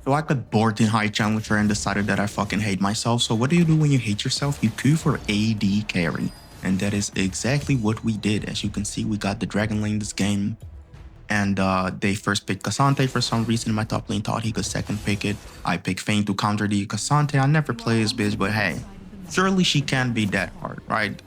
So I got bored in High Challenger and decided that I fucking hate myself. So what do you do when you hate yourself? You queue for AD carry. And that is exactly what we did. As you can see, we got the Dragon Lane this game. And they first picked Cassante for some reason. My top lane thought he could second pick it. I picked Fane to counter the Cassante. I never play this bitch, but hey, surely she can't be that hard, right?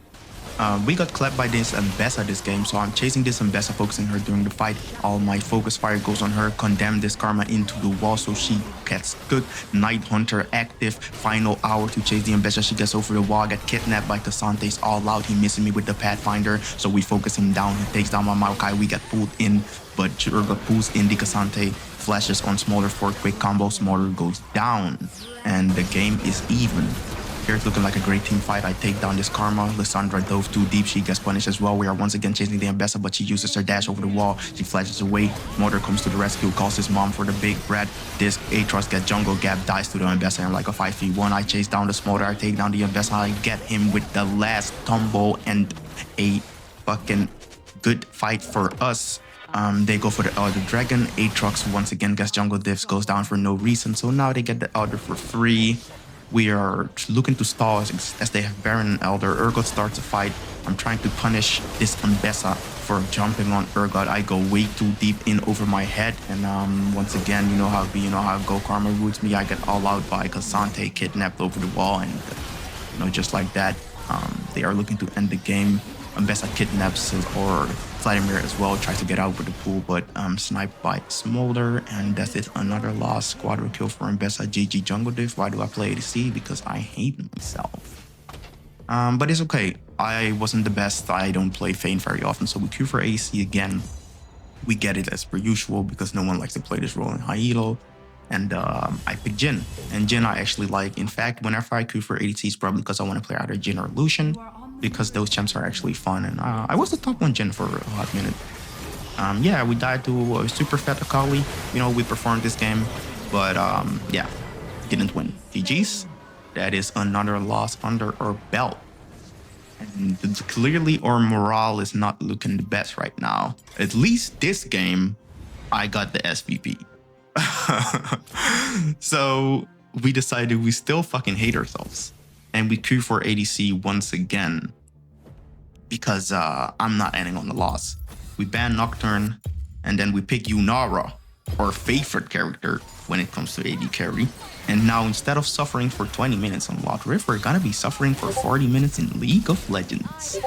We got clapped by this Mbessa this game, so I'm chasing this Mbessa, focusing her during the fight. All my focus fire goes on her, condemn this Karma into the wall so she gets cooked. Night Hunter active, final hour to chase the Mbessa. She gets over the wall, get kidnapped by Cassante's all out. He missing me with the Pathfinder, so we focus him down. He takes down my Maokai, we get pulled in, but Urga pulls in the Cassante, flashes on Smolder for a quick combo. Smolder goes down, and the game is even. Here it's looking like a great team fight. I take down this Karma. Lissandra dove too deep. She gets punished as well. We are once again chasing the Mbessa, but she uses her dash over the wall. She flashes away. Mortar comes to the rescue, calls his mom for the big rat. This Aatrox gets jungle gap, dies to the Mbessa in like a 5v1. I chase down the Smolder. I take down the Mbessa. I get him with the last tumble and a fucking good fight for us. They go for the Elder Dragon. Aatrox once again gets jungle diffs, goes down for no reason. So now they get the Elder for free. We are looking to stall as they have Baron and Elder. Urgot starts a fight. I'm trying to punish this Mbessa for jumping on Urgot. I go way too deep in over my head. And once again, you know how Go Karma roots me. I get all out by Cassante, kidnapped over the wall. And, just like that, they are looking to end the game. Mbessa kidnaps or Vladimir as well, tries to get out with the pool, but sniped by Smolder, and that is another loss. Squadron kill for Mbessa. GG jungle diff. Why do I play ADC? Because I hate myself. But it's okay. I wasn't the best. I don't play Fane very often, so we queue for ADC again. We get it as per usual because no one likes to play this role in high elo. And I picked Jhin. And Jhin I actually like. In fact, whenever I queue for ADC, it's probably because I want to play either Jhin or Lucian, because those champs are actually fun. And I was the top one Jhin for a hot minute. Yeah, we died to a super fat Akali. We performed this game, but yeah, didn't win. GG's. That is another loss under our belt. And clearly our morale is not looking the best right now. At least this game, I got the SVP. So we decided we still fucking hate ourselves. And we queue for ADC once again. Because I'm not ending on the loss. We ban Nocturne, and then we pick Yunara, our favorite character when it comes to AD carry. And now instead of suffering for 20 minutes on Wild Rift, we're gonna be suffering for 40 minutes in League of Legends.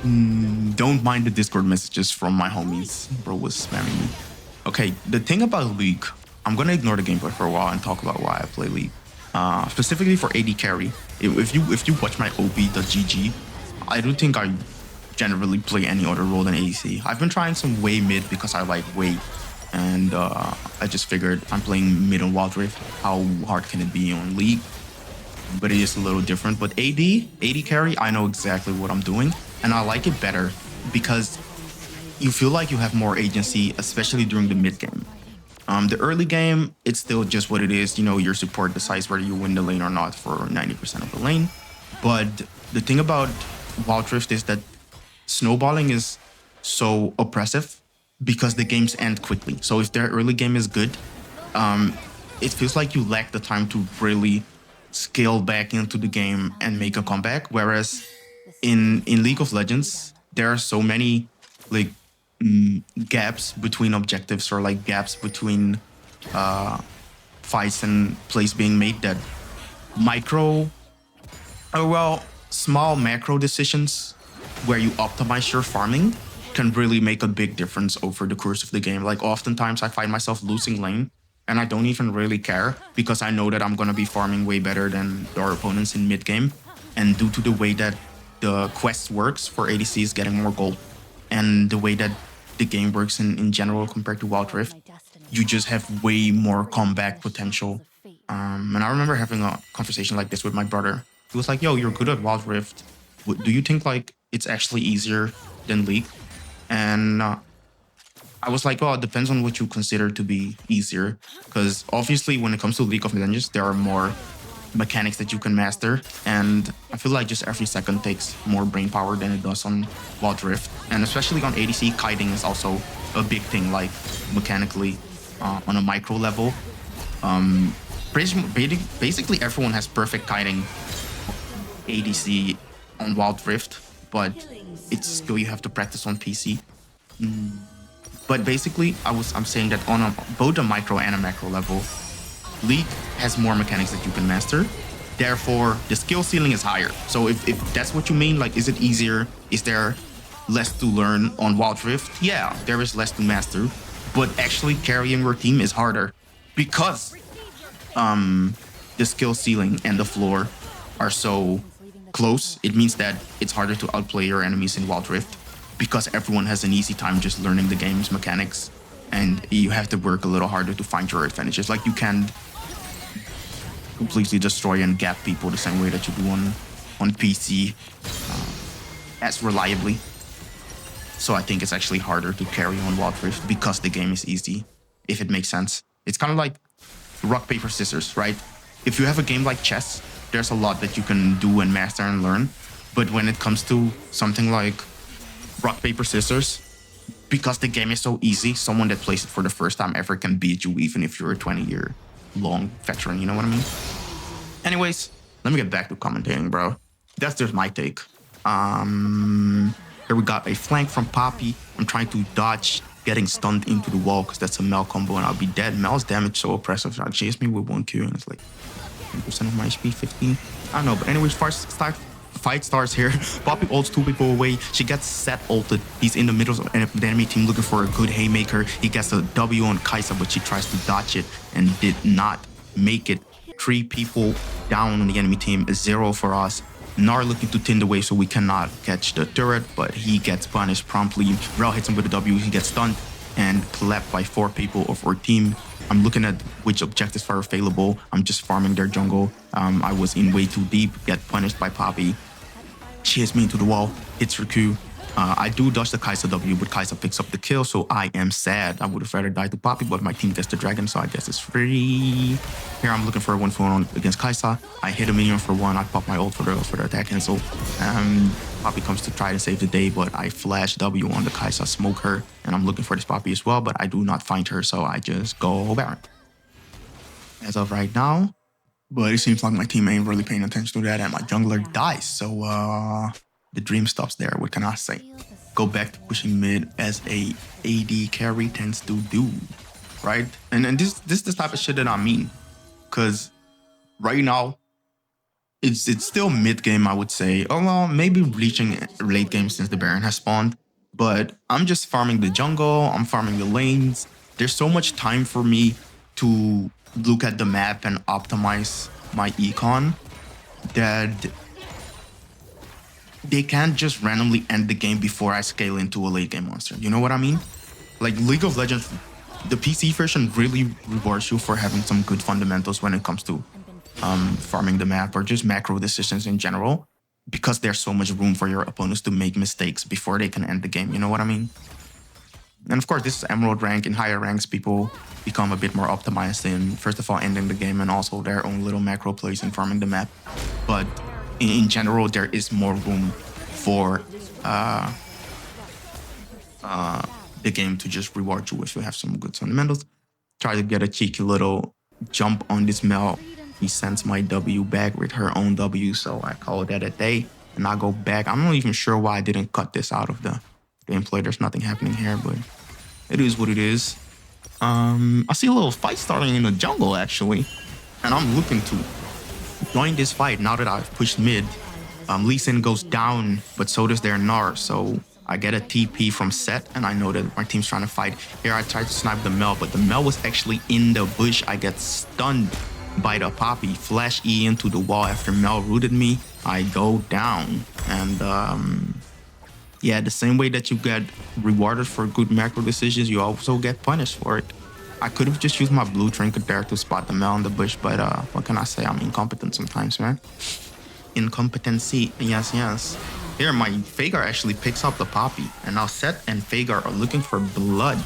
Don't mind the Discord messages from my homies. Bro was spamming me. Okay, the thing about League, I'm gonna ignore the gameplay for a while and talk about why I play League. Specifically for AD carry. If you watch my OP.gg, I don't think I generally play any other role than ADC. I've been trying some way mid because I like weight, and I just figured I'm playing mid on Wild Rift. How hard can it be on League? But it is a little different. But AD carry, I know exactly what I'm doing, and I like it better because you feel like you have more agency, especially during the mid game. The early game, it's still just what it is. Your support decides whether you win the lane or not for 90% of the lane. But the thing about Wild Rift is that snowballing is so oppressive because the games end quickly. So if their early game is good, it feels like you lack the time to really scale back into the game and make a comeback. Whereas in League of Legends, there are so many gaps between objectives, or gaps between fights and plays being made, that small macro decisions where you optimize your farming can really make a big difference over the course of the game. Oftentimes I find myself losing lane and I don't even really care because I know that I'm gonna be farming way better than our opponents in mid game. And due to the way that the quest works for ADC is getting more gold, and the way that the game works in general compared to Wild Rift, you just have way more comeback potential. And I remember having a conversation like this with my brother. He was like, yo, you're good at Wild Rift. Do you think it's actually easier than League? And I was like, well, it depends on what you consider to be easier. Because obviously when it comes to League of Legends, there are more mechanics that you can master. And I feel like just every second takes more brain power than it does on Wild Rift. And especially on ADC, kiting is also a big thing, mechanically on a micro level. Basically, everyone has perfect kiting ADC on Wild Rift, but it's a skill you have to practice on PC. But basically, I'm saying that on both a micro and a macro level, League has more mechanics that you can master. Therefore, the skill ceiling is higher. So if that's what you mean, like, is it easier? Is there less to learn on Wild Rift? Yeah, there is less to master. But actually carrying your team is harder because the skill ceiling and the floor are so close. It means that it's harder to outplay your enemies in Wild Rift because everyone has an easy time just learning the game's mechanics, and you have to work a little harder to find your advantages. Like, you can't completely destroy and gap people the same way that you do on PC as reliably. So I think it's actually harder to carry on Wild Rift because the game is easy, if it makes sense. It's kind of like rock, paper, scissors, right? If you have a game like chess, there's a lot that you can do and master and learn. But when it comes to something like rock, paper, scissors, because the game is so easy, someone that plays it for the first time ever can beat you, even if you're a 20-year-long veteran, you know what I mean? Anyways, let me get back to commentating, bro. That's just my take. Here we got a flank from Poppy. I'm trying to dodge getting stunned into the wall because that's a Mel combo and I'll be dead. Mel's damage so oppressive. She chased me with 1Q and it's like 10% of my HP, 15. I don't know, but anyways, fight starts here. Poppy ults 2 people away. She gets set ulted. He's in the middle of the enemy team looking for a good haymaker. He gets a W on Kai'Sa, but she tries to dodge it and did not make it. 3 people down on the enemy team, 0 for us. Gnar looking to tin the wave so we cannot catch the turret, but he gets punished promptly. Rel hits him with a W, he gets stunned and clapped by 4 people of our team. I'm looking at which objectives are available. I'm just farming their jungle. I was in way too deep, get punished by Poppy. She hits me into the wall, hits her Q. I do dodge the Kai'Sa W, but Kai'Sa picks up the kill, so I am sad. I would have rather died to Poppy, but my team gets the dragon, so I guess it's free. Here I'm looking for a 1-for-1 against Kai'Sa. I hit a minion for 1. I pop my ult for the attack cancel. Poppy comes to try to save the day, but I flash W on the Kai'Sa, smoke her, and I'm looking for this Poppy as well, but I do not find her, so I just go Baron. As of right now, but it seems like my team ain't really paying attention to that, and my jungler dies, so the dream stops there. What can I say? Go back to pushing mid as a AD carry tends to do, right? And this is the type of shit that I mean, because right now it's still mid game, I would say. Oh well, maybe reaching late game since the Baron has spawned, but I'm just farming the jungle. I'm farming the lanes. There's so much time for me to look at the map and optimize my econ that they can't just randomly end the game before I scale into a late game monster. You know what I mean? Like League of Legends, the PC version really rewards you for having some good fundamentals when it comes to farming the map or just macro decisions in general, because there's so much room for your opponents to make mistakes before they can end the game. You know what I mean? And of course, this is Emerald rank. In higher ranks, people become a bit more optimized in, first of all, ending the game and also their own little macro plays in farming the map. But in general, there is more room for the game to just reward you if you have some good fundamentals. Try to get a cheeky little jump on this Mel. He sends my W back with her own W, so I call that a day. And I go back. I'm not even sure why I didn't cut this out of the gameplay. There's nothing happening here, but it is what it is. I see a little fight starting in the jungle, actually. And I'm looking to join this fight now that I've pushed mid. Lee Sin goes down, but so does their Gnar. So I get a TP from Set, and I know that my team's trying to fight. Here I tried to snipe the Mel, but the Mel was actually in the bush. I get stunned by the Poppy. Flash E into the wall after Mel rooted me. I go down. And yeah, the same way that you get rewarded for good macro decisions, you also get punished for it. I could have just used my blue trinket there to spot the Mel in the bush, but what can I say? I'm incompetent sometimes, man. Incompetency, yes. Here, my Veigar actually picks up the Poppy, and now Set and Veigar are looking for blood.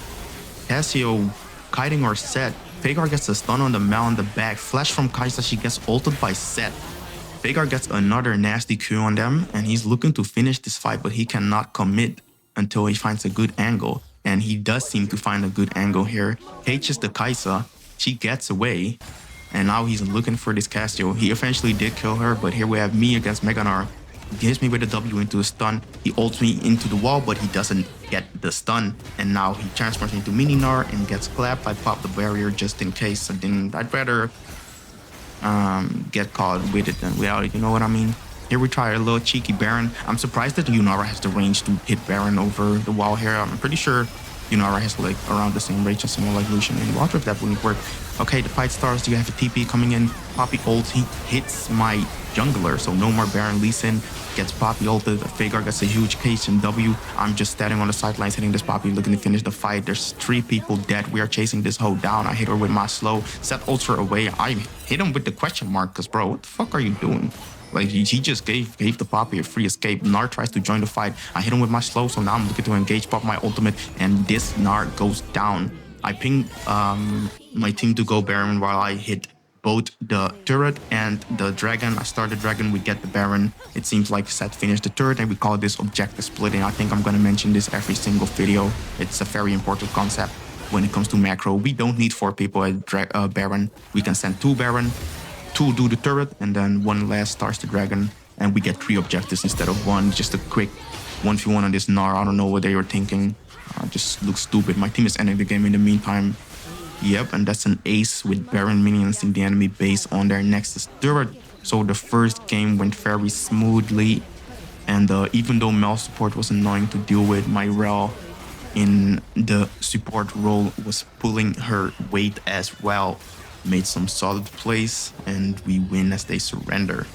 Casio kiting or Set. Veigar gets a stun on the Mel in the back. Flash from Kai'Sa, she gets ulted by Set. Veigar gets another nasty Q on them, and he's looking to finish this fight, but he cannot commit until he finds a good angle. And he does seem to find a good angle here. H's the Kai'Sa. She gets away, and now he's looking for this Casio. He eventually did kill her, but here we have me against Meganar. He hits me with a W into a stun. He ults me into the wall, but he doesn't get the stun. And now he transfers into Mininar and gets clapped. I pop the barrier just in case. I'd rather get caught with it than without it, you know what I mean? Here we try a little cheeky Baron. I'm surprised that Yunara has the range to hit Baron over the wall here. I'm pretty sure Yunara has like around the same range as someone like Lucian and Walter if that wouldn't work. Okay, the fight starts. You have a TP coming in. Poppy ult. He hits my jungler, so no more Baron. Lee Sin gets Poppy ulted. Vhagar gets a huge case in W. I'm just standing on the sidelines hitting this Poppy, looking to finish the fight. There's 3 people dead. We are chasing this hoe down. I hit her with my slow. Set ults her away. I hit him with the question mark, because bro, what the fuck are you doing? Like, he just gave the Poppy a free escape. Nar tries to join the fight. I hit him with my slow, so now I'm looking to engage, pop my ultimate, and this Nar goes down. I ping my team to go Baron while I hit both the turret and the dragon. I start the dragon, we get the Baron. It seems like Seth finished the turret, and we call this objective splitting. I think I'm going to mention this every single video. It's a very important concept when it comes to macro. We don't need 4 people at Baron. We can send 2 Baron, 2 do the turret, and then 1 last starts the dragon, and we get 3 objectives instead of 1. Just a quick 1v1 on this Nar. I don't know what they were thinking. Just looks stupid. My team is ending the game in the meantime. Yep, and that's an ace with Baron minions in the enemy base on their Nexus turret. So the first game went very smoothly, and even though Mel support was annoying to deal with, my Rel in the support role was pulling her weight as well. Made some solid plays, and we win as they surrender.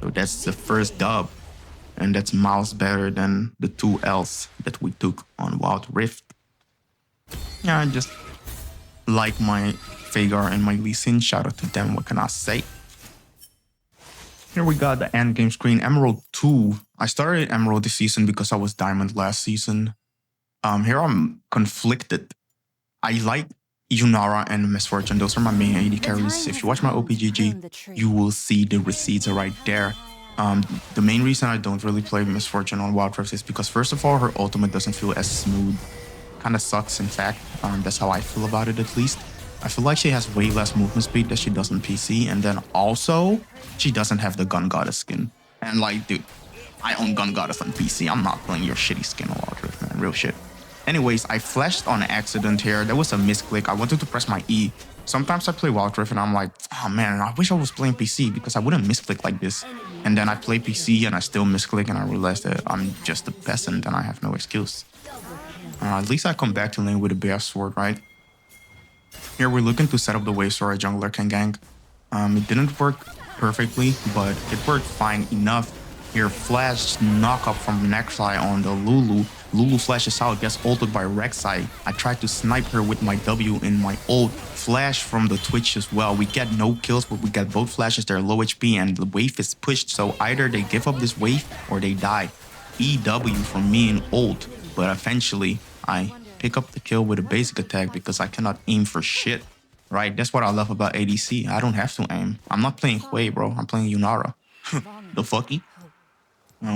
So that's the first dub, and that's miles better than the 2 L's that we took on Wild Rift. Yeah, I just like my Vhagar and my Lee Sin. Shout out to them, what can I say? Here we got the end game screen, Emerald 2. I started Emerald this season because I was Diamond last season. Here I'm conflicted. I like Yunara and Misfortune. Those are my main AD carries. If you watch my OPGG, you will see the receipts are right there. The main reason I don't really play Misfortune on Wild Rift is because, first of all, her ultimate doesn't feel as smooth. Kind of sucks, in fact. That's how I feel about it, at least. I feel like she has way less movement speed than she does on PC, and then also, she doesn't have the Gun Goddess skin. And like, dude, I own Gun Goddess on PC. I'm not playing your shitty skin on Wild Rift, man. Real shit. Anyways, I flashed on accident here. There was a misclick. I wanted to press my E. Sometimes I play Wild Rift and I'm like, oh man, I wish I was playing PC because I wouldn't misclick like this. And then I play PC and I still misclick, and I realized that I'm just a peasant and I have no excuse. At least I come back to lane with a Bear Sword, right? Here we're looking to set up the wave so our jungler can gank. It didn't work perfectly, but it worked fine enough. Here, flash knock up from Nexai on the Lulu. Lulu flashes out, gets ulted by Rek'Sai. I tried to snipe her with my W in my ult. Flash from the Twitch as well. We get no kills, but we get both flashes. They're low HP and the wave is pushed. So either they give up this wave or they die. EW from me in ult. But eventually, I pick up the kill with a basic attack because I cannot aim for shit. Right? That's what I love about ADC. I don't have to aim. I'm not playing Hui, bro. I'm playing Yunara. The fucky?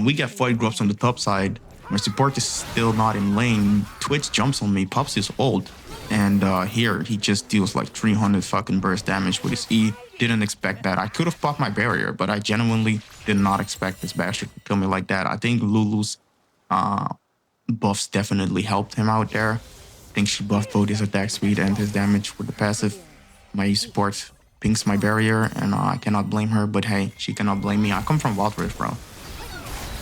We get Void Grubs on the top side. My support is still not in lane. Twitch jumps on me, pops his ult. And here, he just deals like 300 fucking burst damage with his E. Didn't expect that. I could have popped my barrier, but I genuinely did not expect this bastard to kill me like that. I think Lulu's buffs definitely helped him out there. I think she buffed both his attack speed and his damage with the passive. My support pings my barrier, and I cannot blame her, but hey, she cannot blame me. I come from Wild Rift, bro.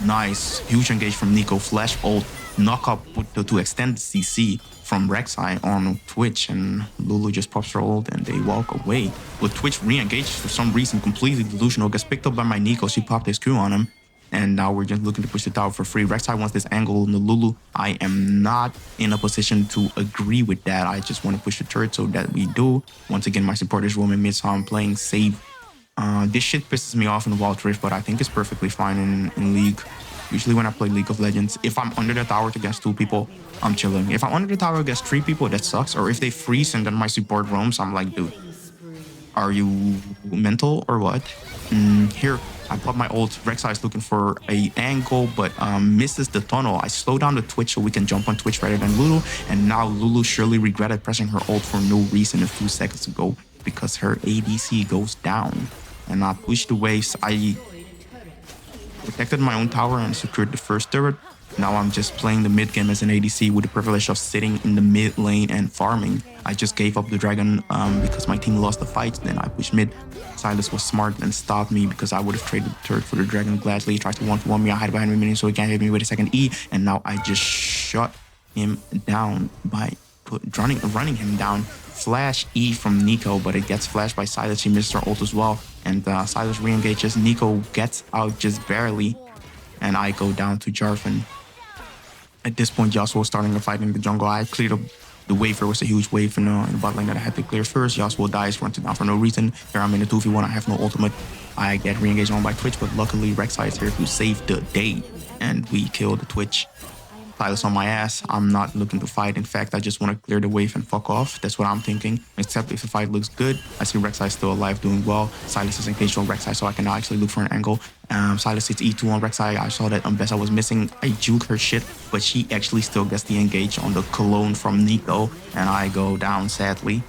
Nice. Huge engage from Nico. Flash ult. Knock up to extend the CC from Rek'Sai on Twitch, and Lulu just pops her ult and they walk away. But Twitch re-engages for some reason, completely delusional. Gets picked up by my Nico. She popped his Q on him. And now we're just looking to push the tower for free. Rek'Sai wants this angle on the Lulu. I am not in a position to agree with that. I just want to push the turret so that we do. Once again, my support is roaming mid, so I'm playing safe. This shit pisses me off in Wild Rift, but I think it's perfectly fine in League. Usually when I play League of Legends, if I'm under the tower against 2 people, I'm chilling. If I'm under the tower against 3 people, that sucks. Or if they freeze and then my support roams, I'm like, dude, Are you mental or what? Here, I pop my ult. Rek'Sai is looking for a angle, but misses the tunnel. I slow down the Twitch so we can jump on Twitch rather than Lulu. And now Lulu surely regretted pressing her ult for no reason a few seconds ago because her ADC goes down. And I pushed the waves. I protected my own tower and secured the first turret. Now I'm just playing the mid game as an ADC with the privilege of sitting in the mid lane and farming. I just gave up the dragon because my team lost the fight. Then I pushed mid. Silas was smart and stopped me because I would have traded the turret for the dragon gladly. He tries to 1v1 me. I hide behind me minion so he can't hit me with a second E. And now I just shut him down by running him down. Flash E from Nico, but it gets flashed by Silas. She missed her ult as well. And Silas re-engages. Nico gets out just barely. And I go down to Jarvan. At this point, Yasuo was starting a fight in the jungle. I cleared up the wave. There was a huge wave in the bot lane that I had to clear first. Yasuo dies, runs it down for no reason. Here I'm in a 2v1. I have no ultimate. I get re-engaged on by Twitch, but luckily Rek'Sai is here to save the day. And we kill the Twitch. Silas on my ass. I'm not looking to fight. In fact, I just want to clear the wave and fuck off. That's what I'm thinking. Except if the fight looks good, I see Rek'Sai still alive, doing well. Silas is engaged on Rek'Sai, so I can now actually look for an angle. Silas hits E2 on Rek'Sai. I saw that Umbessa was missing. I juke her shit, but she actually still gets the engage on the cologne from Nico, and I go down sadly.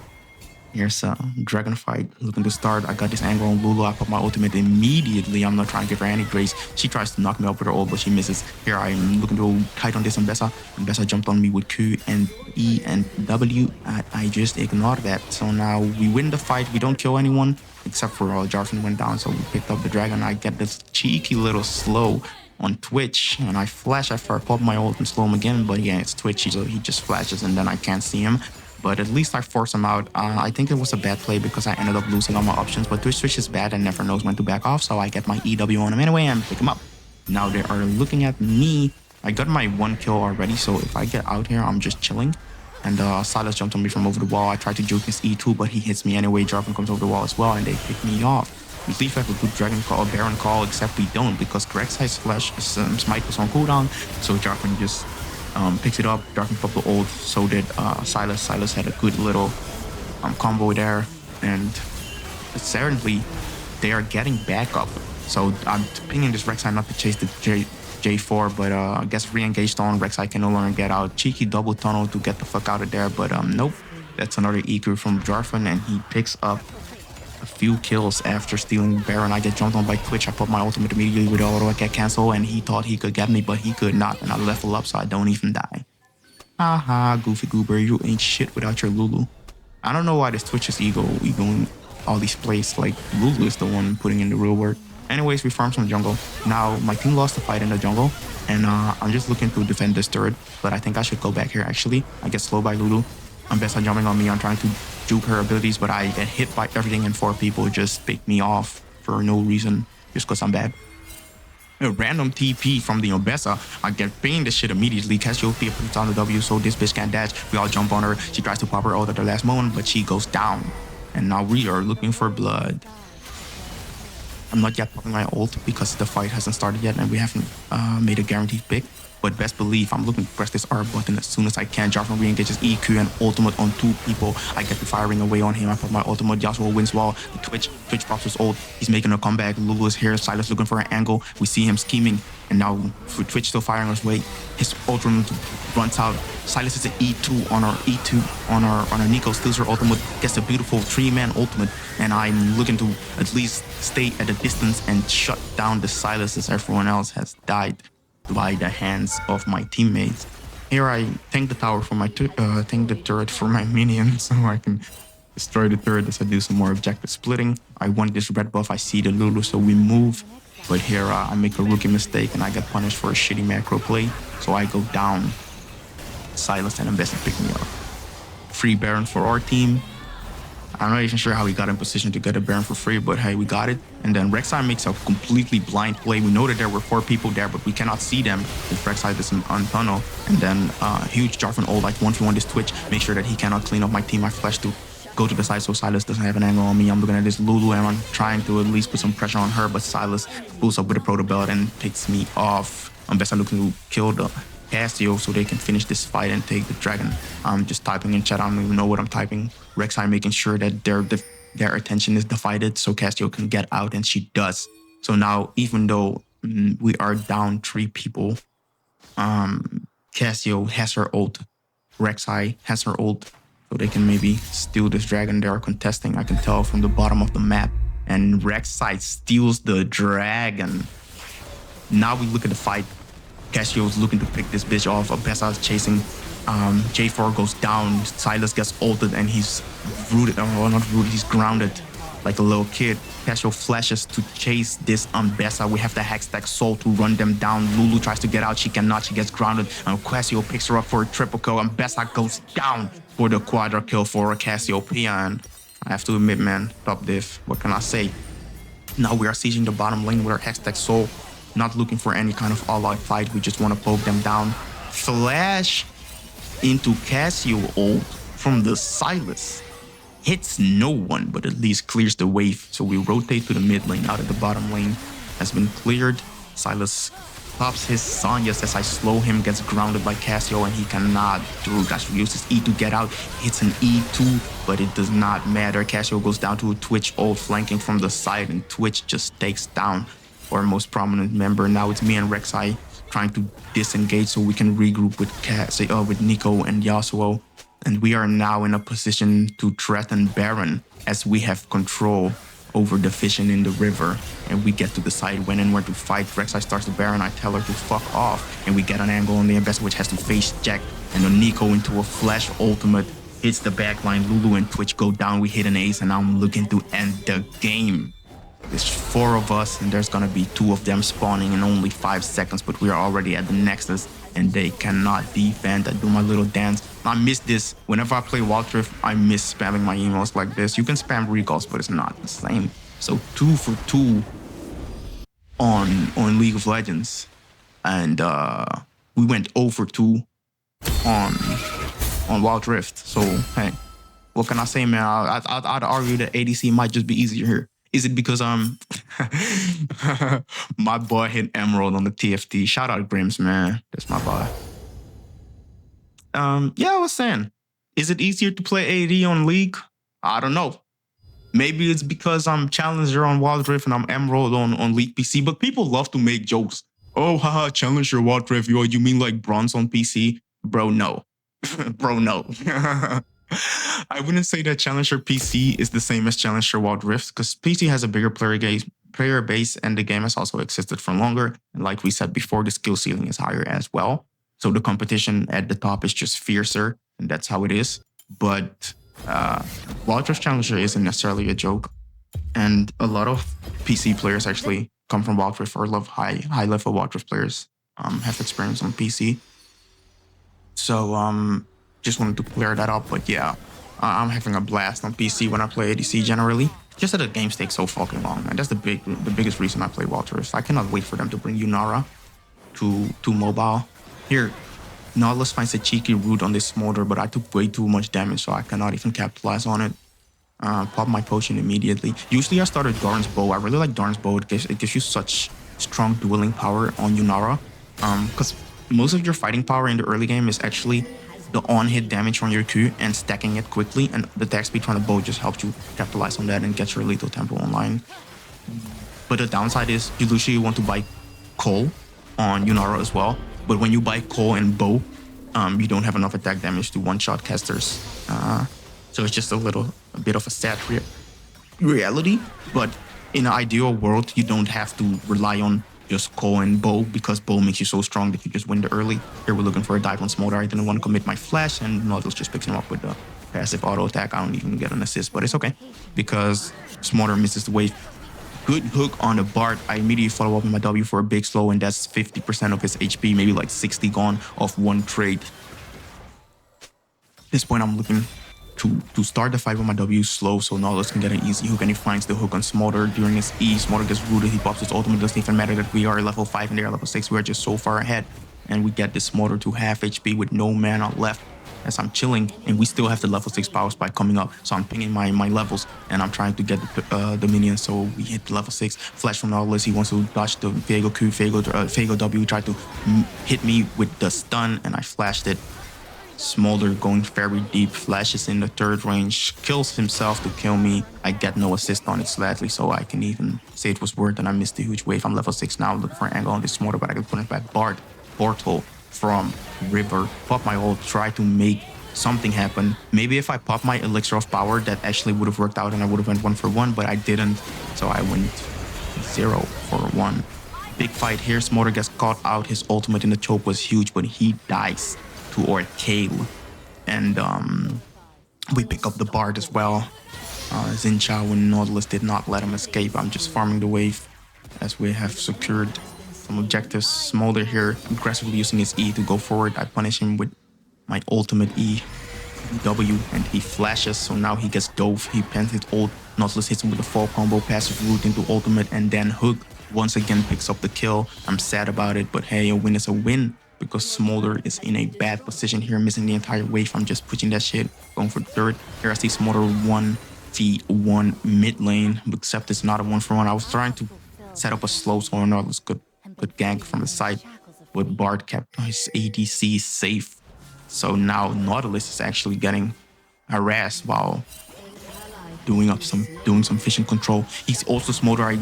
Here's a dragon fight looking to start. I got this angle on Lulu. I put my ultimate immediately. I'm not trying to give her any grace. She tries to knock me up with her ult, but she misses. Here I'm looking to kite on this Umbessa. Umbessa jumped on me with Q and E and W. I just ignored that. So now we win the fight. We don't kill anyone except for Jarvan went down. So we picked up the dragon. I get this cheeky little slow on Twitch, and I flash after I pop my ult and slow him again. But yeah, it's Twitch, so he just flashes and then I can't see him. But at least I forced him out. I think it was a bad play because I ended up losing all my options. But Twitch is bad and never knows when to back off. So I get my EW on him anyway and pick him up. Now they are looking at me. I got my 1 kill already. So if I get out here, I'm just chilling. And Silas jumped on me from over the wall. I tried to juke his E2, but he hits me anyway. Jarvan comes over the wall as well, and they pick me off. We believe we have a good dragon call, Baron call, except we don't because Rek'Sai's flash smite was on cooldown. So Jarvan just picks it up. Jarvan popped the ult. So did Silas. Silas had a good little combo there, and certainly they are getting back up. So I'm pinging this Rek'Sai not to chase the J4, but I guess re-engaged on Rek'Sai can no longer get out. Cheeky double tunnel to get the fuck out of there, but nope. That's another EQ from Jarvan, and he picks up a few kills after stealing Baron. I get jumped on by Twitch. I put my ultimate immediately with auto get cancel, and he thought he could get me, but he could not, and I level up so I don't even die. Haha, goofy goober, you ain't shit without your Lulu. I don't know why this Twitch's egoing all these plays. Like, Lulu is the one putting in the real work. Anyways, we farm some jungle. Now, my team lost the fight in the jungle, and I'm just looking to defend this turret, but I think I should go back here, actually. I get slowed by Lulu. Umbessa jumping on me. I'm trying to juke her abilities, but I get hit by everything, and 4 people just pick me off for no reason, just because I'm bad. A random TP from the Umbessa. I get pinged this shit immediately. Cassiopeia puts on the W, so this bitch can't dash. We all jump on her. She tries to pop her ult at the last moment, but she goes down. And now we are looking for blood. I'm not yet popping my ult because the fight hasn't started yet and we haven't made a guaranteed pick. But best believe I'm looking to press this R button as soon as I can. Jarvan re-engages EQ and ultimate on 2 people. I get the firing away on him. I put my ultimate. Yasuo wins wall. The Twitch pops his ult. He's making a comeback. Lulu is here. Silas looking for an angle. We see him scheming. And now for Twitch still firing his way. His ultimate runs out. Silas is an E2 on our on our Nico. Steals her ultimate. Gets a beautiful 3-man ultimate. And I'm looking to at least stay at a distance and shut down the Silas as everyone else has died by the hands of my teammates. Here I tank the tower for my tank the turret for my minions so I can destroy the turret as I do some more objective splitting. I want this red buff. I see the Lulu, so we move. But here I make a rookie mistake and I get punished for a shitty macro play. So I go down. Silas and Umbessa pick me up. Free Baron for our team. I'm not even sure how we got in position to get a Baron for free, but hey, we got it. And then Rek'Sai makes a completely blind play. We know that there were 4 people there, but we cannot see them if Rek'Sai doesn't untunnel. And then huge Jarvan ult, like 1v1 this Twitch, make sure that he cannot clean up my team. I flash to go to the side so Silas doesn't have an angle on me. I'm looking at this Lulu and I'm trying to at least put some pressure on her, but Silas pulls up with a proto belt and takes me off. I'm best looking to kill the Cassio so they can finish this fight and take the dragon. I'm just typing in chat. I don't even know what I'm typing. Rek'Sai making sure that they're their attention is divided so Cassio can get out, and she does. So now, even though we are down 3 people, Cassio has her ult. Rek'Sai has her ult, so they can maybe steal this dragon they are contesting. I can tell from the bottom of the map. And Rek'Sai steals the dragon. Now we look at the fight. Cassio is looking to pick this bitch off. Abessa is chasing. J4 goes down. Silas gets ulted and he's rooted. Oh, not rooted. He's grounded like a little kid. Cassio flashes to chase this Bessa. We have the Hextech Soul to run them down. Lulu tries to get out. She cannot. She gets grounded. And Cassio picks her up for a triple kill. And Bessa goes down for the quadra kill for Cassiopeia. And I have to admit, man, top diff. What can I say? Now we are sieging the bottom lane with our Hextech Soul. Not looking for any kind of all-out fight. We just want to poke them down. Flash into Cassio ult from the Silas. Hits no one, but at least clears the wave. So we rotate to the mid lane now that the bottom lane has been cleared. Silas pops his Sonya's as I slow him, gets grounded by Cassio, and he cannot do that. He uses E to get out, hits an E2, but it does not matter. Cassio goes down to a Twitch ult flanking from the side, and Twitch just takes down our most prominent member. Now it's me and Rek'Sai trying to disengage so we can regroup with Nico and Yasuo. And we are now in a position to threaten Baron as we have control over the vision in the river. And we get to decide when and where to fight. Rek'Sai starts the Baron, I tell her to fuck off. And we get an angle on the Ambassador which has to face check. And then Nico into a flash ultimate hits the backline. Lulu and Twitch go down, we hit an ace, and I'm looking to end the game. There's 4 of us, and there's gonna be 2 of them spawning in only 5 seconds, but we are already at the Nexus, and they cannot defend. I do my little dance. I miss this. Whenever I play Wild Rift, I miss spamming my emails like this. You can spam recalls, but it's not the same. So 2 for 2 on League of Legends, and we went 0 for 2 on Wild Rift. So hey, what can I say, man? I'd argue that ADC might just be easier here. Is it because my boy hit Emerald on the TFT? Shout out Grims, man. That's my boy. Yeah, I was saying, is it easier to play AD on League? I don't know. Maybe it's because I'm Challenger on Wild Rift and I'm Emerald on League PC, but people love to make jokes. Oh, haha, Challenger Wild Rift, you mean like Bronze on PC? Bro, no. Bro, no. I wouldn't say that Challenger PC is the same as Challenger Wild Rift, because PC has a bigger player base and the game has also existed for longer. And like we said before, the skill ceiling is higher as well. So the competition at the top is just fiercer, and that's how it is. But Wild Rift Challenger isn't necessarily a joke. And a lot of PC players actually come from Wild Rift, or love high level Wild Rift players have experience on PC. So just wanted to clear that up. But yeah, I'm having a blast on PC when I play ADC generally. Just that the games take so fucking long, and that's the biggest reason I play Wild Rift. I cannot wait for them to bring Yunara to mobile. Here, Nautilus finds a cheeky root on this Smolder, but I took way too much damage, so I cannot even capitalize on it. Pop my potion immediately. Usually I start with Darn's Bow. I really like Darn's Bow. It gives you such strong dueling power on Yunara. Because most of your fighting power in the early game is actually the on-hit damage from your Q and stacking it quickly, and the attack speed from the bow just helps you capitalize on that and get your lethal tempo online. But the downside is you usually want to buy Cole on Yunara as well, but when you buy Cole and bow, you don't have enough attack damage to one-shot casters. So it's just a bit of a sad reality, but in an ideal world, you don't have to rely on just Cole and bow, because bow makes you so strong that you just win the early. Here we're looking for a dive on Smolder. I didn't want to commit my flash, and Nautilus just picks him up with the passive auto attack. I don't even get an assist, but it's okay because Smolder misses the wave. Good hook on the Bard. I immediately follow up with my W for a big slow, and that's 50% of his HP, maybe like 60 gone off one trade. At this point, I'm looking to start the fight with my W slow so Nautilus can get an easy hook, and he finds the hook on Smolder during his E. Smolder gets rooted, he pops his ultimate. Doesn't even matter that we are level 5 and they are level 6. We are just so far ahead, and we get this Smolder to half HP with no mana left as I'm chilling, and we still have the level 6 power spike coming up, so I'm pinging my levels, and I'm trying to get the minions, so we hit level 6. Flash from Nautilus, he wants to dodge the Fago Q, Fago W, tried to hit me with the stun, and I flashed it. Smolder going very deep, flashes in the third range, kills himself to kill me. I get no assist on it, sadly, so I can even say it was worth it. I missed the huge wave. I'm level 6 now, looking for an angle on this Smolder, but I can put it back. Portal from River. Pop my ult, try to make something happen. Maybe if I pop my elixir of power, that actually would have worked out and I would have went 1-for-1, but I didn't. So I went 0-for-1. Big fight here. Smolder gets caught out. His ultimate in the choke was huge, but he dies to our Kale. And we pick up the Bard as well. Xin Chao and Nautilus did not let him escape. I'm just farming the wave as we have secured some objectives. Smolder here aggressively using his E to go forward. I punish him with my ultimate E, W, and he flashes. So now he gets dove. He pens his ult. Nautilus hits him with a fall combo, passive root into ultimate, and then hook once again picks up the kill. I'm sad about it, but hey, a win is a win because Smolder is in a bad position here, missing the entire wave. I'm just pushing that shit, going for third. Here I see Smolder 1v1 mid lane, except it's not a 1-for-1. I was trying to set up a slow so Nautilus could gank from the side, but Bard kept his ADC safe. So now Nautilus is actually getting harassed while doing some vision control. He's also Smolder. I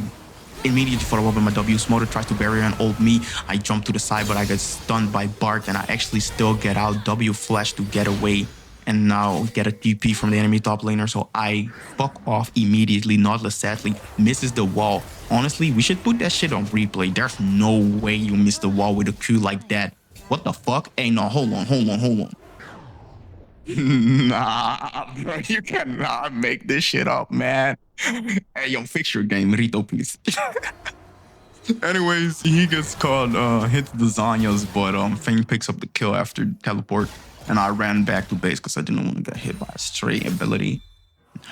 immediately follow up with my W. Smolder tries to barrier and ult me. I jump to the side, but I get stunned by Bart, and I actually still get out. W flash to get away, and now get a TP from the enemy top laner. So I fuck off immediately. Nautilus sadly misses the wall. Honestly, we should put that shit on replay. There's no way you miss the wall with a Q like that. What the fuck? Hey, no, hold on. Nah, bro, you cannot make this shit up, man. Hey, yo, fix your game, Rito, please. Anyways, he gets caught, hits the Zanyas, but Fane picks up the kill after teleport, and I ran back to base because I didn't want to get hit by a stray ability.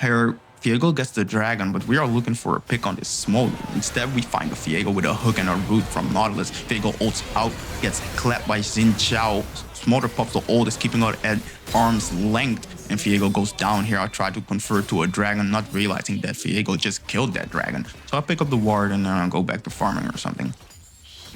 Here, Fiego gets the dragon, but we are looking for a pick on this Smolder. Instead, we find a Fiego with a hook and a root from Nautilus. Fiego ults out, gets clapped by Xin Chao. Smolder pops the ult, is keeping out at arm's length, and Fiego goes down here. I try to convert to a dragon, not realizing that Fiego just killed that dragon. So I pick up the ward and then I go back to farming or something.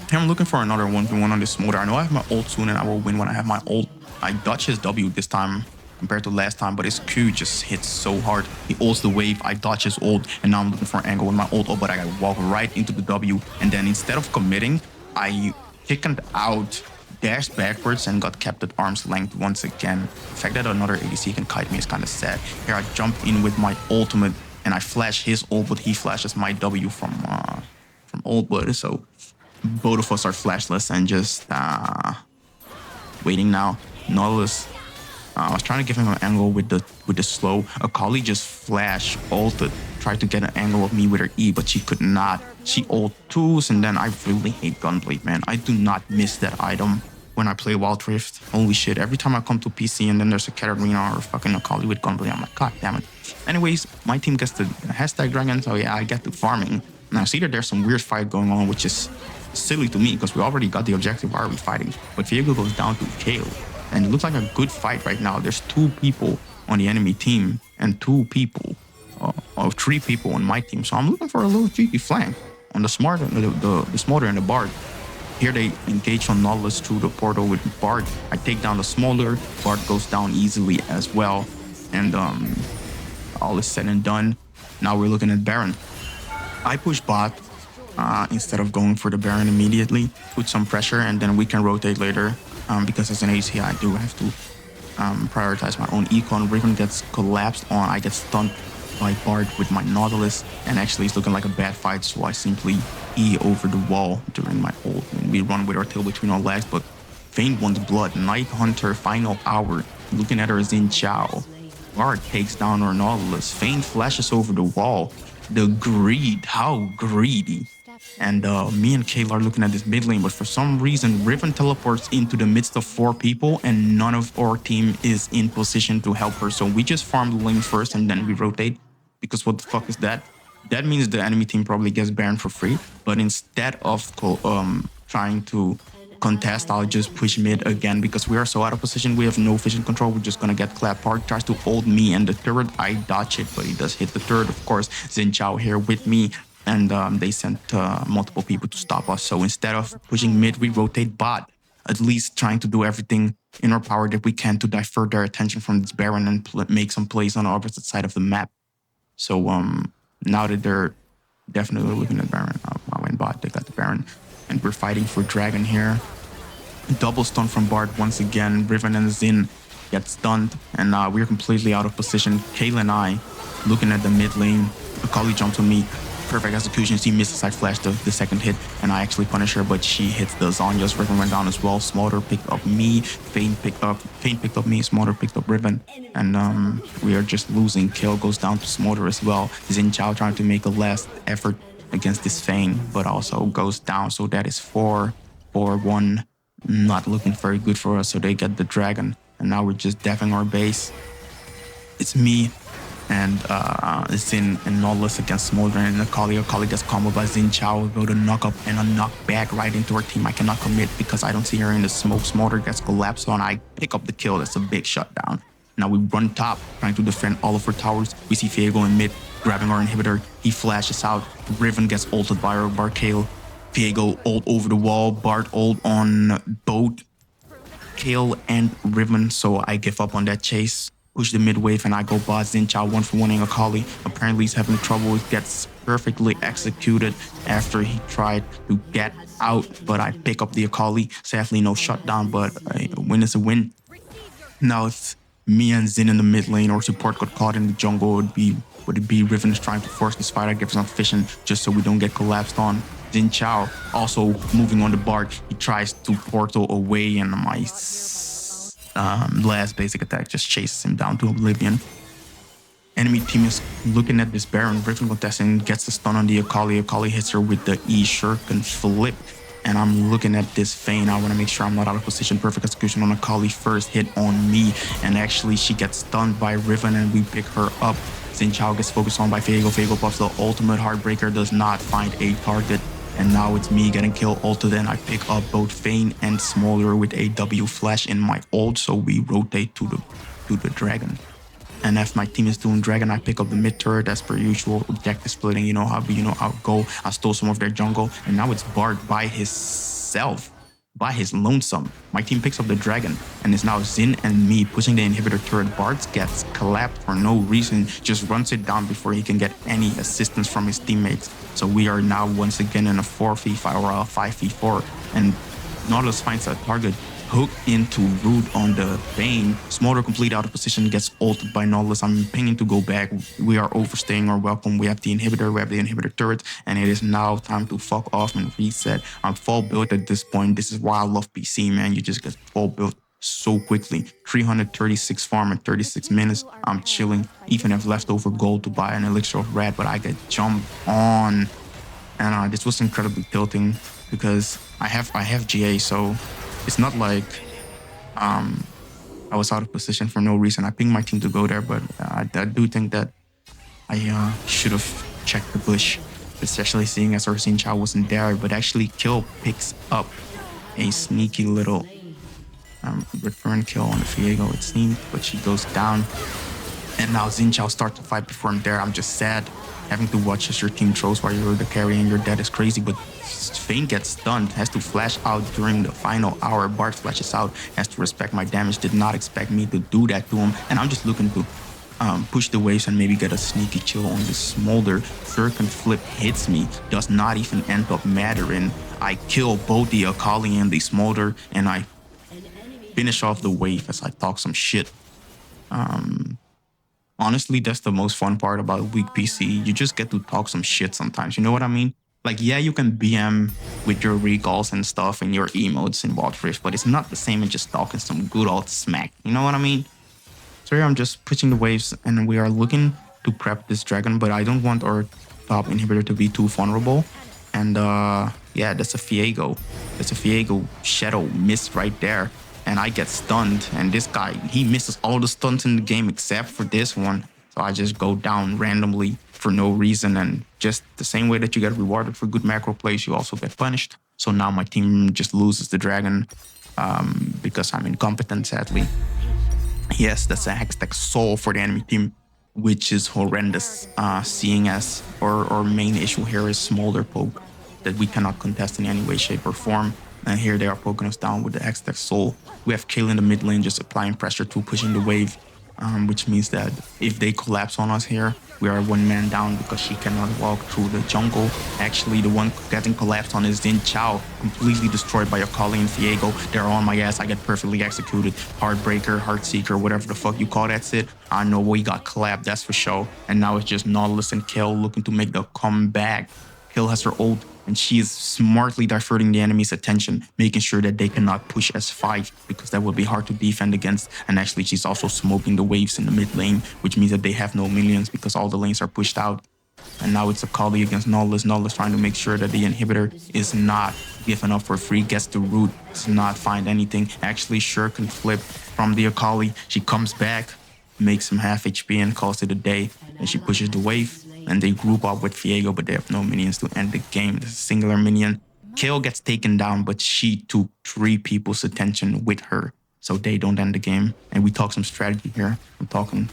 Here I'm looking for another 1v1 on this Smolder. I know I have my ult soon and I will win when I have my ult. I dodge his W this time compared to last time, but his Q just hits so hard. He ults the wave, I dodge his ult, and now I'm looking for an angle with my ult, but I gotta walk right into the W, and then instead of committing, I chickened out, dashed backwards, and got kept at arm's length once again. The fact that another ADC can kite me is kind of sad. Here I jump in with my ultimate, and I flash his ult, but he flashes my W from ult, but so both of us are flashless and just waiting now. Nautilus, I was trying to give him an angle with the slow. Akali just flash ulted, tried to get an angle of me with her E, but she could not. She ult twos, and then I really hate Gunblade, man. I do not miss that item when I play Wild Rift. Holy shit, every time I come to PC and then there's a Katarina or fucking Akali with Gunblade, I'm like, god damn it. Anyways, my team gets the hashtag dragon, so yeah, I get to farming. Now I see that there's some weird fight going on, which is silly to me because we already got the objective. Why are we fighting? But Viego goes down to Kale. And it looks like a good fight right now. There's 2 people on the enemy team and 2 people, or 3 people on my team. So I'm looking for a little cheeky flank on the Smolder and the Bard. Here they engage on Nautilus through the portal with Bard. I take down the Smolder. Bard goes down easily as well. And all is said and done. Now we're looking at Baron. I push bot instead of going for the Baron immediately. Put some pressure and then we can rotate later. Because as an AC, I do have to prioritize my own econ. Riven gets collapsed on. I get stunned by Bard with my Nautilus, and actually it's looking like a bad fight, so I simply E over the wall during my ult. And we run with our tail between our legs, but Vayne wants blood. Night Hunter, final hour. Looking at her Xin Chao. Bard takes down our Nautilus. Vayne flashes over the wall. The greed, how greedy. And me and Kayla are looking at this mid lane, but for some reason, Riven teleports into the midst of 4 people and none of our team is in position to help her. So we just farm the lane first and then we rotate, because what the fuck is that? That means the enemy team probably gets Baron for free. But instead of trying to contest, I'll just push mid again because we are so out of position. We have no vision control. We're just gonna get clapped. Park tries to ult me and the turret, I dodge it, but he does hit the turret. Of course, Xin Chao here with me. And they sent multiple people to stop us. So instead of pushing mid, we rotate bot. at least trying to do everything in our power that we can to divert their attention from this Baron and make some plays on the opposite side of the map. So now that they're definitely looking at Baron, I went bot, they got the Baron, and we're fighting for Dragon here. Double stun from Bard once again. Riven and Xin get stunned, and we're completely out of position. Kayla and I looking at the mid lane. Akali jumps on me. Perfect execution. She misses. I flashed the second hit, and I actually punish her, but she hits the Zonya's. Riven went down as well. Smolder picked up me. Fane picked up me. Smolder picked up Riven, and we are just losing. Kill goes down to Smolder as well. Xin Chao trying to make a last effort against this Fane, but also goes down. So that is 4-1. Not looking very good for us. So they get the Dragon, and now we're just deafing our base. It's me and Xin and Nautilus against Smolder and Akali. Akali gets comboed by Xin Chao. Go to knock up and a knock back right into our team. I cannot commit because I don't see her in the smoke. Smolder gets collapsed on. I pick up the kill. That's a big shutdown. Now we run top, trying to defend all of our towers. We see Viego in mid, grabbing our inhibitor. He flashes out. Riven gets ulted by our Barkale. Viego ult over the wall. Bard ult on both Kale and Riven. So I give up on that chase. Push the mid wave and I go bot. Xin Chao 1-for-1ing Akali. Apparently he's having trouble. It gets perfectly executed after he tried to get out, but I pick up the Akali. Sadly no shutdown, but a win is a win. Now it's me and Xin in the mid lane. Our support got caught in the jungle. Would it be Riven is trying to force this fight? I give some vision just so we don't get collapsed on. Xin Chao also moving on the Bard. He tries to portal away, and my last basic attack just chases him down to oblivion. Enemy team is looking at this Baron. Riven contesting, gets the stun on the Akali. Akali hits her with the E shuriken flip. And I'm looking at this Fane. I want to make sure I'm not out of position. Perfect execution on Akali. First hit on me. And actually she gets stunned by Riven and we pick her up. Xin Chao gets focused on by Viego. Viego buffs the ultimate Heartbreaker. Does not find a target. And now it's me getting kill ulted, and I pick up both Fane and Smolder with a W flash in my ult, so we rotate to the Dragon. And if my team is doing Dragon, I pick up the mid turret as per usual. Objective splitting, you know how it go. I stole some of their jungle, and now it's Bard by himself, by his lonesome. My team picks up the Dragon, and it's now Xin and me pushing the inhibitor turret. Bard gets collapsed for no reason, just runs it down before he can get any assistance from his teammates. So we are now once again in a 4v5 or a 5v4, and Nautilus finds a target. Hook into root on the Bane. Smolder complete out of position, gets ulted by Nautilus. I'm pinging to go back. We are overstaying our welcome. We have the inhibitor turret, and it is now time to fuck off and reset. I'm full built at this point. This is why I love PC, man. You just get full built so quickly. 336 farm in 36 minutes. I'm chilling. Even have leftover gold to buy an elixir of red, but I get jumped on. And this was incredibly tilting because I have GA, so it's not like I was out of position for no reason. I pinged my team to go there, but I do think that I should have checked the bush, especially seeing as our Xin Chao wasn't there. But actually, Kill picks up a sneaky little return kill on the Viego, it seemed, but she goes down. And now Xin Chao starts to fight before I'm there. I'm just sad having to watch as your team throws while you're the carry and your dead is crazy, but Fane gets stunned, has to flash out during the final hour. Bard flashes out, has to respect my damage, did not expect me to do that to him, and I'm just looking to push the waves and maybe get a sneaky chill on the Smolder. Shuriken flip hits me, does not even end up mattering. I kill both the Akali and the Smolder, and I finish off the wave as I talk some shit. Honestly, that's the most fun part about weak PC. You just get to talk some shit sometimes, you know what I mean? Like, yeah, you can BM with your recalls and stuff and your emotes in Wild Rift, but it's not the same as just talking some good old smack, you know what I mean? So here I'm just pushing the waves and we are looking to prep this Dragon, but I don't want our top inhibitor to be too vulnerable. And yeah, that's a Viego. That's a Viego shadow miss right there. And I get stunned, and this guy, he misses all the stunts in the game except for this one. So I just go down randomly for no reason, and just the same way that you get rewarded for good macro plays, you also get punished. So now my team just loses the Dragon because I'm incompetent, sadly. Yes, that's a Hextech Soul for the enemy team, which is horrendous, seeing as our main issue here is Smolder Poke that we cannot contest in any way, shape, or form. And here they are poking us down with the X-Tech Soul. We have Kill in the mid lane just applying pressure to pushing the wave, which means that if they collapse on us here, we are one man down because she cannot walk through the jungle. Actually, the one getting collapsed on is Din Chao, completely destroyed by Akali and Viego. They're on my ass. I get perfectly executed. Heartbreaker, Heartseeker, whatever the fuck you call that shit. I know we got clapped, that's for sure. And now it's just Nautilus and Kill looking to make the comeback. Kill has her ult, and she is smartly diverting the enemy's attention, making sure that they cannot push S5 because that would be hard to defend against. And actually, she's also smoking the waves in the mid lane, which means that they have no minions because all the lanes are pushed out. And now it's Akali against Nautilus. Nautilus trying to make sure that the inhibitor is not given up for free, gets the root, does not find anything. Actually, sure can flip from the Akali. She comes back, makes him half HP and calls it a day. And she pushes the wave. And they group up with Viego, but they have no minions to end the game. There's a singular minion. Kill gets taken down, but she took 3 people's attention with her, so they don't end the game. And we talk some strategy here. I'm talking,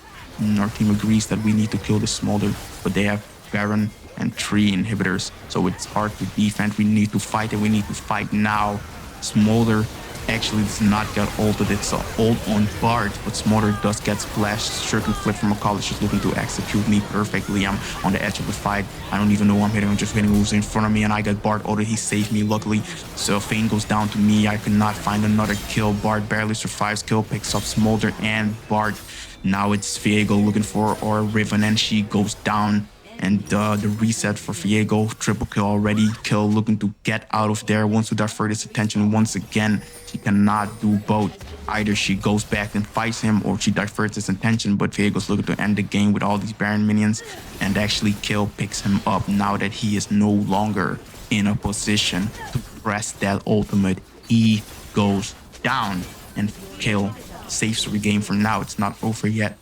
our team agrees that we need to kill this Smolder, but they have Baron and 3 inhibitors, so it's hard to defend. We need to fight, and we need to fight now. Smolder actually does not get ulted. It's an ult on Bard, but Smolder does get splashed. Sure can flip from a college, just looking to execute me perfectly. I'm on the edge of the fight. I don't even know who I'm hitting. I'm just hitting who's in front of me, and I get Bard ulted. He saved me, luckily. So Fane goes down to me. I could not find another kill. Bard barely survives. Kill picks up Smolder and Bard. Now it's Viego looking for our Riven, and she goes down. And the reset for Viego, triple kill already. Kill looking to get out of there, wants to divert his attention once again. She cannot do both. Either she goes back and fights him, or she diverts his attention, but Viego's looking to end the game with all these Baron minions. And actually Kill picks him up now that he is no longer in a position to press that ultimate. He goes down, and Kill saves the game for now. It's not over yet.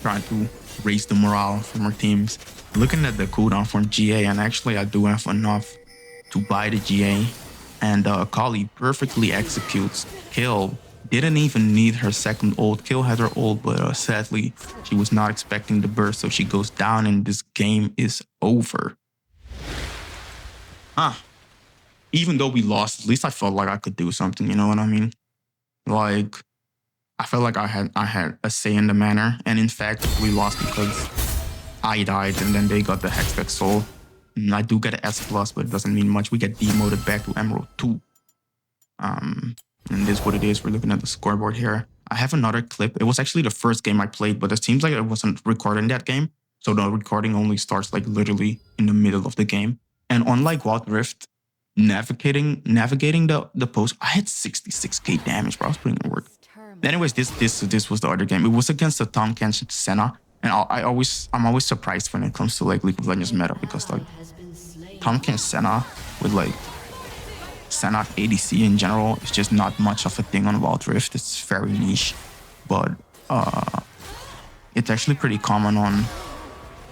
Trying to raise the morale from our teams. Looking at the cooldown from GA, and actually I do have enough to buy the GA, and Akali perfectly executes. Kill didn't even need her second ult. Kill had her ult, but sadly she was not expecting the burst, so she goes down and this game is over. Even though we lost, at least I felt like I could do something, you know what I mean? Like, I felt like I had a say in the manner, and in fact, we lost because I died, and then they got the Hextech Soul. And I do get an S+, but it doesn't mean much. We get demoted back to Emerald 2. And this is what it is. We're looking at the scoreboard here. I have another clip. It was actually the first game I played, but it seems like I wasn't recording that game. So the recording only starts like literally in the middle of the game. And unlike Wild Rift, navigating the post, I had 66k damage, bro. I was putting in work. Anyways, this was the other game. It was against the Tahm Kench Senna. And I'm always surprised when it comes to like League of Legends meta, because like Tahm Kench Senna with like Senna ADC in general is just not much of a thing on Wild Rift. It's very niche, but it's actually pretty common on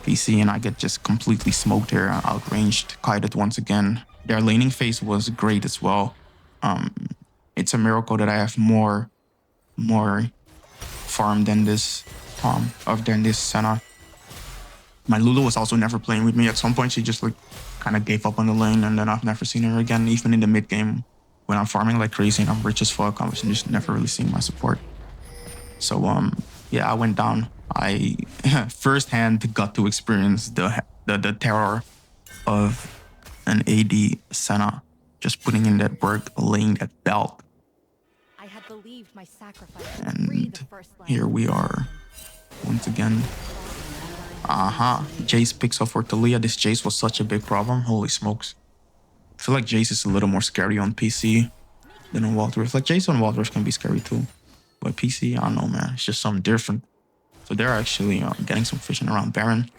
PC, and I get just completely smoked here, outranged, kited once again. Their laning phase was great as well. It's a miracle that I have more farm than this than this Senna. My Lulu was also never playing with me. At some point she just like kind of gave up on the lane, and then I've never seen her again. Even in the mid game when I'm farming like crazy and I'm rich as fuck, I was just never really seeing my support. So yeah, I went down. I firsthand got to experience the terror of an AD Senna just putting in that work, laying that belt. I had believed my sacrifice. And here we are once again. Jace picks up for Talia. This Jace was such a big problem. Holy smokes. I feel like Jace is a little more scary on PC than on Wild Rift. Like Jace on Wild Rift can be scary too, but PC, I don't know, man. It's just something different. So they're actually getting some fishing around Baron.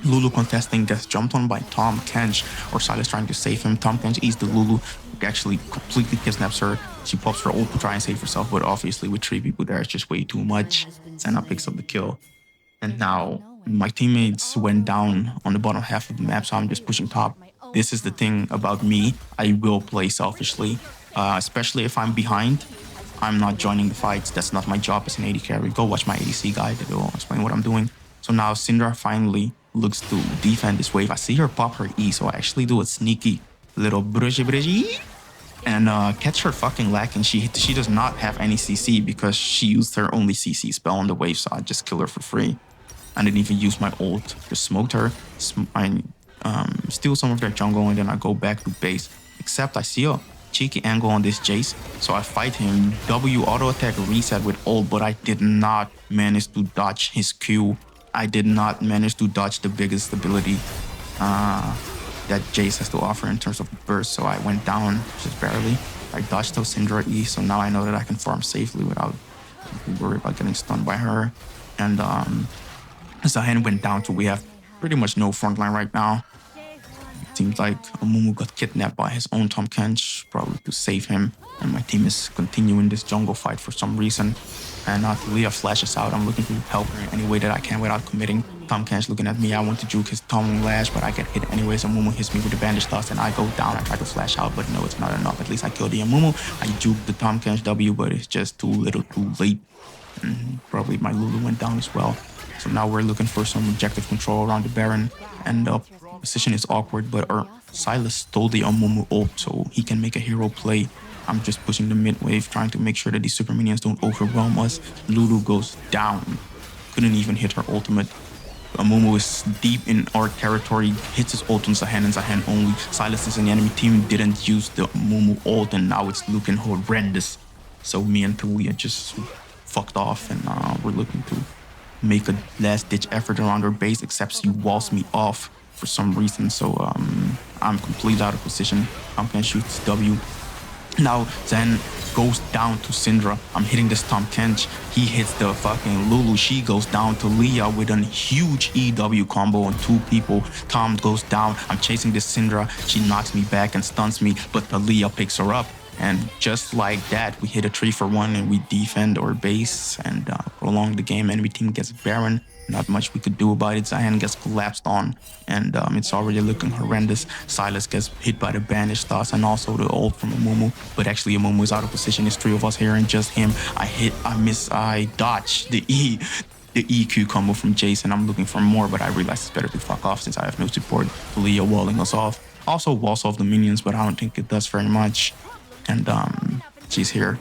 Lulu contesting gets jumped on by Tahm Kench, or Silas trying to save him. Tahm Kench eats the Lulu, actually completely kidnaps her. She pops her ult to try and save herself, but obviously with 3 people there, it's just way too much. Senna picks up the kill. And now my teammates went down on the bottom half of the map, so I'm just pushing top. This is the thing about me. I will play selfishly, especially if I'm behind. I'm not joining the fights. That's not my job as an AD carry. Go watch my ADC guide. It will explain what I'm doing. So now Syndra finally looks to defend this wave. I see her pop her E, so I actually do a sneaky little brushy. And catch her fucking lacking. She does not have any CC because she used her only CC spell on the wave, so I just kill her for free. I didn't even use my ult. Just smoked her. I steal some of their jungle and then I go back to base. Except I see a cheeky angle on this Jace, so I fight him. W auto attack reset with ult, but I did not manage to dodge his Q. I did not manage to dodge the biggest ability that Jace has to offer in terms of burst, so I went down just barely. I dodged those Syndra E, so now I know that I can farm safely without worry about getting stunned by her. And Zahen went down, so we have pretty much no frontline right now. It seems like Amumu got kidnapped by his own Tahm Kench, probably to save him. And my team is continuing this jungle fight for some reason. And Leah flashes out. I'm looking to help her in any way that I can without committing. Tahm Kench looking at me. I want to juke his Tahm Lash, but I get hit anyways. Amumu hits me with the bandage toss and I go down. I try to flash out, but no, it's not enough. At least I killed the Amumu. I juke the Tahm Kench W, but it's just too little too late. And probably my Lulu went down as well. So now we're looking for some objective control around the Baron. And the position is awkward, but our Silas stole the Amumu ult, so he can make a hero play. I'm just pushing the mid wave, trying to make sure that these super minions don't overwhelm us. Lulu goes down. Couldn't even hit her ultimate. Amumu is deep in our territory, hits his ult on Zahen and Zahen only. Silas in the enemy team didn't use the Amumu ult, and now it's looking horrendous. So me and Talia just fucked off, and we're looking to make a last-ditch effort around her base, except she walls me off for some reason. So I'm completely out of position. I'm gonna shoot W. Now Zen goes down to Syndra. I'm hitting this Tahm Kench. He hits the fucking Lulu. She goes down to Leah with a huge EW combo on two people. Tom goes down. I'm chasing this Syndra. She knocks me back and stuns me, but the Leah picks her up. And just like that, we hit a 3-for-1 and we defend our base and prolong the game. Enemy team gets Baron. Not much we could do about it. Zahen gets collapsed on, and it's already looking horrendous. Silas gets hit by the bandage toss and also the ult from Amumu. But actually, Amumu is out of position. There's three of us here and just him. I dodge the EQ combo from Jason. I'm looking for more, but I realize it's better to fuck off since I have no support. Leah walling us off. Also walls off the minions, but I don't think it does very much. And she's here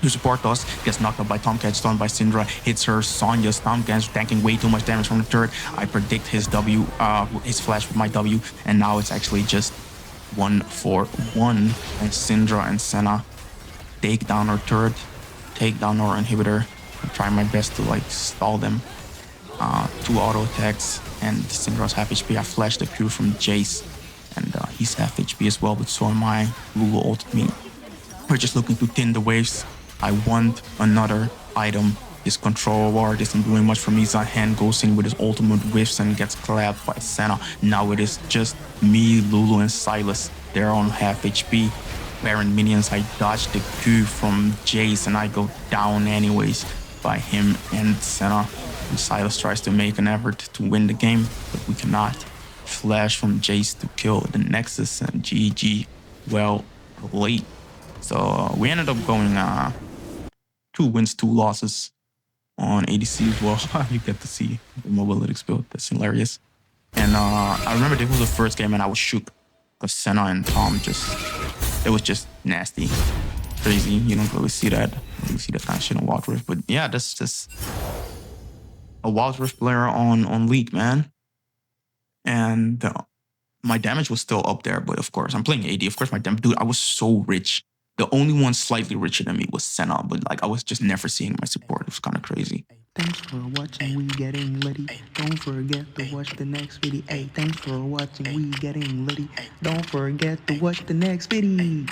to support us, gets knocked up by Tahm Kench, stunned by Syndra, hits her, Sonya's Tahm Kench, tanking way too much damage from the turret. I predict his W, his flash with my W, and now it's actually just 1-for-1. And Syndra and Senna take down our turret, take down our inhibitor. I try my best to like stall them. 2 auto attacks, and Syndra's half HP. I flashed the Q from Jace, and he's half HP as well, but so am I. Lulu ulted me. We're just looking to thin the waves. I want another item. This control ward isn't doing much for me. Zahen goes in with his ultimate whiffs and gets clapped by Senna. Now it is just me, Lulu, and Silas. They're on half HP. Baron minions, I dodge the Q from Jace and I go down anyways by him and Senna. And Silas tries to make an effort to win the game, but we cannot. Flash from Jace to kill the Nexus, and GG. Well played. So we ended up going 2 wins, 2 losses on ADC as well. You get to see the mobility build. That's hilarious. And I remember this was the first game and I was shook because Senna and Tom it was just nasty. Crazy. You don't really see that. You see that kind of shit on Wild Rift. But yeah, that's just a Wild Rift player on League, man. And my damage was still up there, but of course, I'm playing AD. Of course, my damage, dude, I was so rich. The only one slightly richer than me was Senna, but like I was just never seeing my support. It was kind of crazy. Thanks for watching, we getting litty. Don't forget to watch the next video. Thanks for watching, we getting litty. Don't forget to watch the next video.